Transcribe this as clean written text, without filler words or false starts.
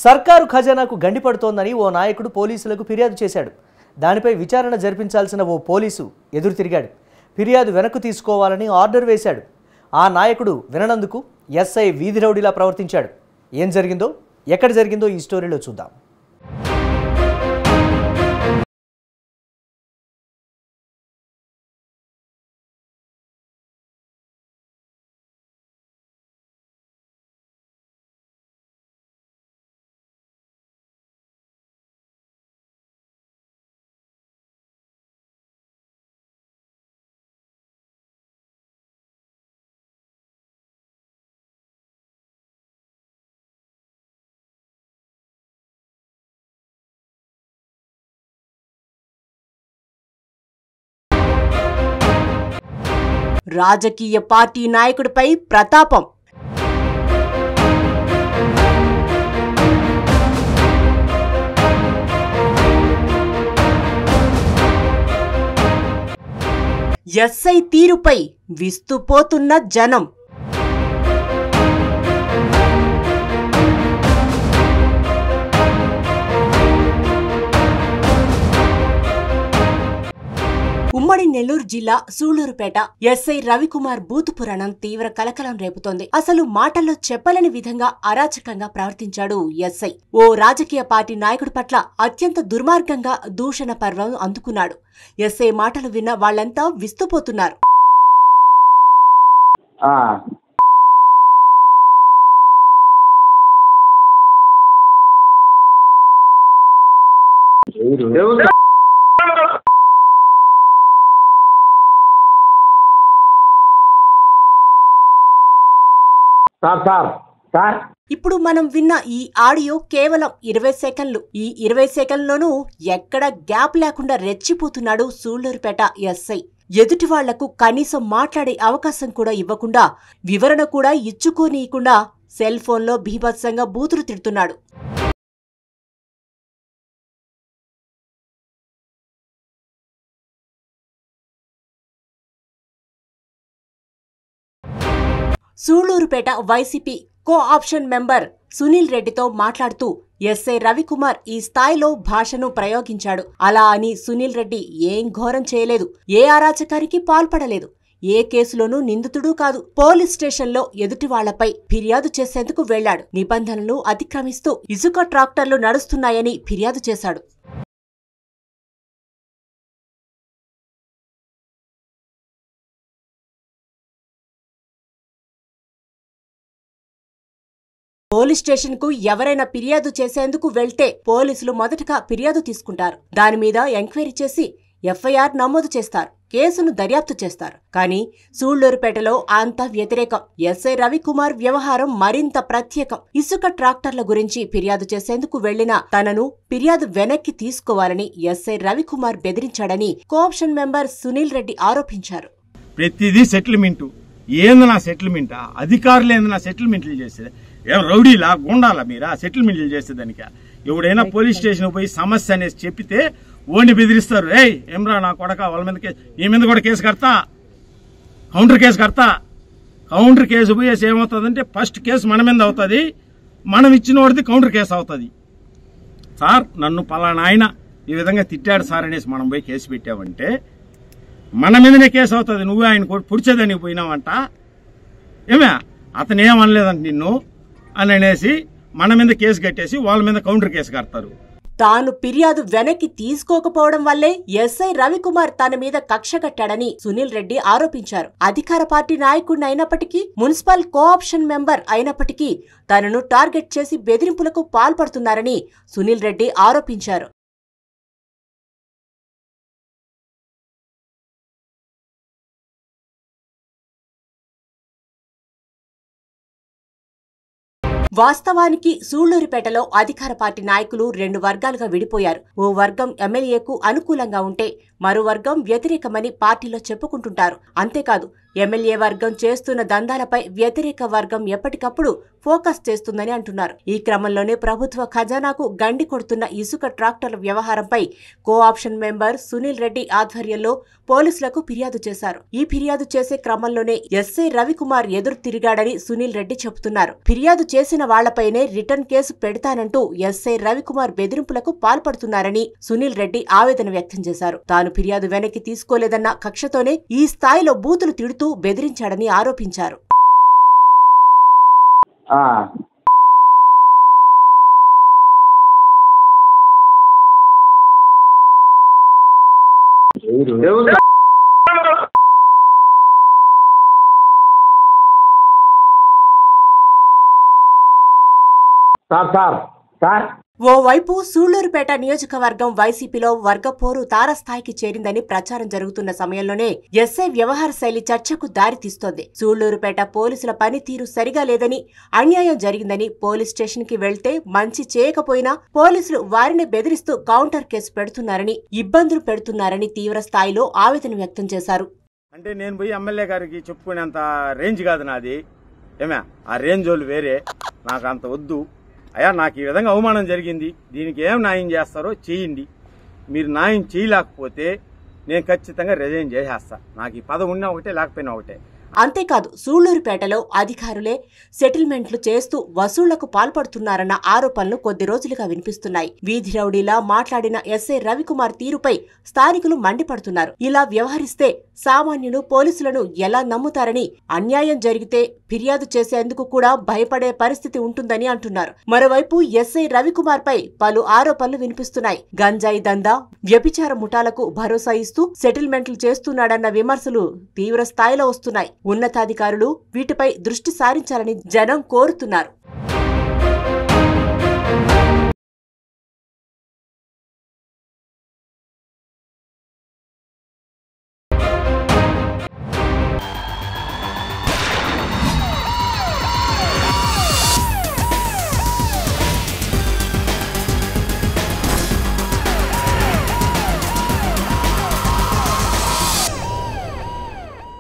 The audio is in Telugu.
సర్కారు ఖజానాకు గండిపడుతోందని ఓ నాయకుడు పోలీసులకు ఫిర్యాదు చేశాడు. దానిపై విచారణ జరిపించాల్సిన ఓ పోలీసు ఎదురు తిరిగాడు. ఫిర్యాదు వెనక్కు తీసుకోవాలని ఆర్డర్ వేశాడు. ఆ నాయకుడు విననందుకు ఎస్ఐ వీధి రౌడీలా ప్రవర్తించాడు. ఏం జరిగిందో, ఎక్కడ జరిగిందో ఈ స్టోరీలో చూద్దాం. రాజకీయ పార్టీ నాయకుడిపై ప్రతాపం. ఎస్ఐ తీరుపై విస్తుపోతున్న జనం. ఉమ్మడి నెల్లూరు జిల్లా సూళ్లూరుపేట ఎస్ఐ రవికుమార్ బూతు పురాణం తీవ్ర కలకలం రేపుతోంది. అసలు మాటల్లో చెప్పలేని విధంగా అరాచకంగా ప్రవర్తించాడు ఎస్ఐ. ఓ రాజకీయ పార్టీ నాయకుడి పట్ల అత్యంత దుర్మార్గంగా దూషణ పర్వం అందుకున్నాడు. ఎస్ఐ మాటలు విన్న వాళ్లంతా విస్తుపోతున్నారు. ఇప్పుడు మనం విన్న ఈ ఆడియో కేవలం 20 సెకండ్లు. ఈ 20 సెకండ్లోనూ ఎక్కడ గ్యాప్ లేకుండా రెచ్చిపోతున్నాడు సూళ్లూరుపేట ఎస్ఐ. ఎదుటి వాళ్లకు కనీసం మాట్లాడే అవకాశం కూడా ఇవ్వకుండా, వివరణ కూడా ఇచ్చుకోనీయకుండా సెల్ ఫోన్లో బీభత్సంగా బూతులు తిడుతున్నాడు. Sullurpeta YCP cooption member Sunil రెడ్డితో మాట్లాడుతూ ఎస్ఐ రవికుమార్ ఈ స్థాయిలో భాషను ప్రయోగించాడు. అలా అని సునీల్ రెడ్డి ఏం ఘోరం చేయలేదు, ఏ అరాచకానికి పాల్పడలేదు, ఏ కేసులోనూ నిందితుడూ కాదు. పోలీస్ స్టేషన్లో ఎదుటి వాళ్లపై ఫిర్యాదు చేసేందుకు వెళ్లాడు. నిబంధనలు అతిక్రమిస్తూ ఇసుక ట్రాక్టర్లు నడుస్తున్నాయని ఫిర్యాదు చేశాడు. పోలీస్ స్టేషన్ కు ఎవరైనా ఫిర్యాదు చేసేందుకు వెళ్తే పోలీసులు మొదటగా ఫిర్యాదు తీసుకుంటారు. దాని మీద ఎంక్వైరీ చేసి ఎఫ్ఐఆర్ నమోదు చేస్తారు, కేసును దర్యాప్తు చేస్తారు. కానీ సూళ్లూరుపేటలో అంతా వ్యతిరేకం. ఎస్ఐ రవికుమార్ వ్యవహారం మరింత ప్రత్యేకం. ఇసుక ట్రాక్టర్ల గురించి ఫిర్యాదు చేసేందుకు వెళ్లిన తనను ఫిర్యాదు వెనక్కి తీసుకోవాలని ఎస్ఐ రవికుమార్ బెదిరించాడని కోఆప్షన్ మెంబర్ సునీల్ రెడ్డి ఆరోపించారు. ప్రతిదీ సెటిల్మెంట్. ఏందన్నా సెటిల్మెంట్? అధికారులు ఏందన్నా సెటిల్మెంట్లు చేసేది? ఏం రౌడీలా, గుండాలా మీరా సెటిల్మెంట్లు చేసేదానికి? ఎవడైనా పోలీస్ స్టేషన్ పోయి సమస్య అనేసి చెప్పితే ఓడిని బెదిరిస్తారు. ఏయ్ ఏమ్రా నా కొడక, వాళ్ళ మీద ఈ మీద కూడా కేసు కడతా, కౌంటర్ కేసు కడతా. కౌంటర్ కేసు పోయేసి ఏమవుతుందంటే ఫస్ట్ కేసు మన మీద అవుతుంది, మనం ఇచ్చిన వాడిది కౌంటర్ కేసు అవుతుంది. సార్ నన్ను పలానా ఆయన ఈ విధంగా తిట్టాడు సార్ అనేసి మనం పోయి కేసు పెట్టామంటే మన మీదనే కేసు అవుతుంది. నువ్వు ఆయన పుడిచేదానికి పోయినావంట, ఏమే అతను ఏమనలేదంట నిన్ను అని అనేసి మన మీద కేసు కట్టేసి వాళ్ళ మీద కౌంటర్ కేసు కడతారు. తాను ఫిర్యాదు వెనక్కి తీసుకోకపోవడం వల్లే ఎస్ఐ రవికుమార్ తన మీద కక్ష కట్టాడని సునీల్ రెడ్డి ఆరోపించారు. అధికార పార్టీ నాయకుడిని అయినప్పటికీ, మున్సిపల్ కోఆప్షన్ మెంబర్ అయినప్పటికీ తనను టార్గెట్ చేసి బెదిరింపులకు పాల్పడుతున్నారని సునీల్ రెడ్డి ఆరోపించారు. వాస్తవానికి సూళ్లూరుపేటలో అధికార పార్టీ నాయకులు 2 వర్గాలుగా విడిపోయారు. ఓ వర్గం ఎమ్మెల్యేకు అనుకూలంగా ఉంటే మరో వర్గం వ్యతిరేకమని పార్టీలో చెప్పుకుంటుంటారు. అంతేకాదు ఎమ్మెల్యే వర్గం చేస్తున్న దందాలపై వ్యతిరేక వర్గం ఎప్పటికప్పుడు ఫోకస్ చేస్తుందని అంటున్నారు. ఈ క్రమంలోనే ప్రభుత్వ ఖజానాకు గండి కొడుతున్న ఇసుక ట్రాక్టర్ల వ్యవహారంపై కోఆప్షన్ మెంబర్ సునీల్ రెడ్డి ఆధ్వర్యంలో పోలీసులకు ఫిర్యాదు చేశారు. ఈ ఫిర్యాదు చేసే క్రమంలోనే ఎస్ఐ రవికుమార్ ఎదురు తిరిగాడని సునీల్ రెడ్డి చెబుతున్నారు. ఫిర్యాదు చేసిన వాళ్లపైనే రిటర్న్ కేసు పెడతానంటూ ఎస్ఐ రవికుమార్ బెదిరింపులకు పాల్పడుతున్నారని సునీల్ రెడ్డి ఆవేదన వ్యక్తం చేశారు. తాను ఫిర్యాదు వెనక్కి తీసుకోలేదన్న కక్షతోనే ఈ స్థాయిలో బూతులు తిడుతూ బెదిరించాడని ఆరోపించారు. ఓవైపు సూళ్లూరుపేట నియోజకవర్గం వైసీపీలో వర్గపోరు తారస్థాయికి చేరిందని ప్రచారం జరుగుతున్న సమయంలోనే ఎస్ఐ వ్యవహార శైలి చర్చకు దారితీస్తోంది. సూళ్లూరుపేట పోలీసుల పనితీరు సరిగా లేదని, అన్యాయం జరిగిందని, పోలీస్ స్టేషన్ కి వెళ్తే మంచి చేయకపోయినా పోలీసులు వారిని బెదిరిస్తూ కౌంటర్ కేసు పెడుతున్నారని, ఇబ్బందులు పెడుతున్నారని తీవ్ర స్థాయిలో ఆవేదన వ్యక్తం చేశారు. అంటే నేను పోయి ఎమ్మెల్యే గారికి చెప్పుకునేంత రేంజ్ కాదు నాది. ఏమే ఆ రేంజ్ వాళ్ళు వేరే, నాకు అంత వద్దు. అయ్యా నాకు ఈ విధంగా అవమానం జరిగింది, దీనికి ఏం న్యాయం చేస్తారో చేయండి. మీరు న్యాయం చేయలేకపోతే నేను ఖచ్చితంగా రిజైన్ చేసేస్తా. నాకు ఈ పదవి ఉన్నా ఒకటే, లేకపోయినా ఒకటే. అంతేకాదు, సూళ్లూరుపేటలో అధికారులే సెటిల్మెంట్లు చేస్తూ వసూళ్లకు పాల్పడుతున్నారన్న ఆరోపణలు కొద్ది రోజులుగా వినిపిస్తున్నాయి. వీధి రౌడీలా మాట్లాడిన ఎస్ఐ రవికుమార్ తీరుపై స్థానికులు మండిపడుతున్నారు. ఇలా వ్యవహరిస్తే సామాన్యులు పోలీసులను ఎలా నమ్ముతారని, అన్యాయం జరిగితే ఫిర్యాదు చేసేందుకు కూడా భయపడే పరిస్థితి ఉంటుందని అంటున్నారు. మరోవైపు ఎస్ఐ రవికుమార్ పై పలు ఆరోపణలు వినిపిస్తున్నాయి. గంజాయి దందా, వ్యభిచార ముఠాలకు భరోసా ఇస్తూ సెటిల్మెంట్లు చేస్తున్నాడన్న విమర్శలు తీవ్ర స్థాయిలో వస్తున్నాయి. ఉన్నతాధికారులు వీటిపై దృష్టి సారించాలని జనం కోరుతున్నారు.